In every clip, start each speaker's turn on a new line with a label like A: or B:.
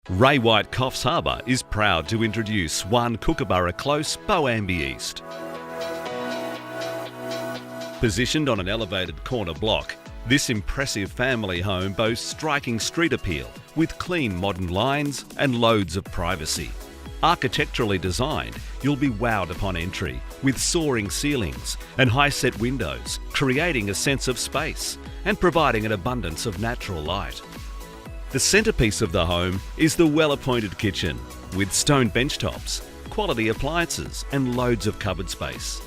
A: Ray White Coffs Harbour is proud to introduce 1 Kookaburra Close, Boambee East. Positioned on an elevated corner block, this impressive family home boasts striking street appeal with clean modern lines and loads of privacy. Architecturally designed, you'll be wowed upon entry with soaring ceilings and high-set windows, creating a sense of space and providing an abundance of natural light. The centrepiece of the home is the well-appointed kitchen with stone benchtops, quality appliances and loads of cupboard space.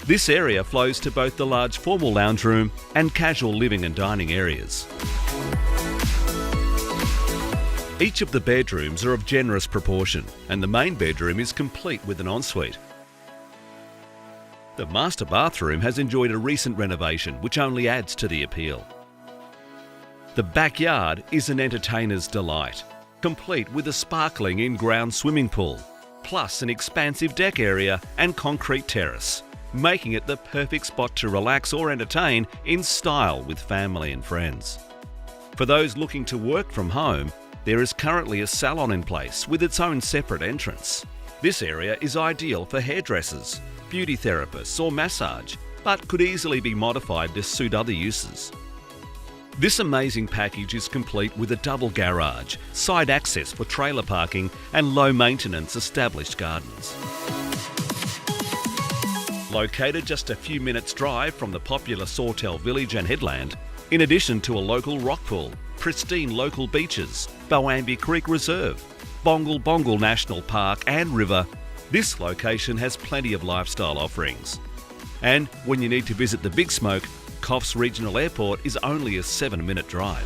A: This area flows to both the large formal lounge room and casual living and dining areas. Each of the bedrooms are of generous proportion and the main bedroom is complete with an ensuite. The master bathroom has enjoyed a recent renovation which only adds to the appeal. The backyard is an entertainer's delight, complete with a sparkling in-ground swimming pool, plus an expansive deck area and concrete terrace, making it the perfect spot to relax or entertain in style with family and friends. For those looking to work from home, there is currently a salon in place with its own separate entrance. This area is ideal for hairdressers, beauty therapists or massage, but could easily be modified to suit other uses. This amazing package is complete with a double garage, side access for trailer parking and low-maintenance established gardens. Located just a few minutes' drive from the popular Sawtell Village and headland, in addition to a local rock pool, pristine local beaches, Boambee Creek Reserve, Bongal Bongal National Park and River, this location has plenty of lifestyle offerings. And when you need to visit the Big Smoke, Coffs Regional Airport is only a 7-minute drive.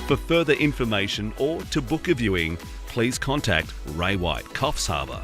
A: For further information or to book a viewing, please contact Ray White Coffs Harbour.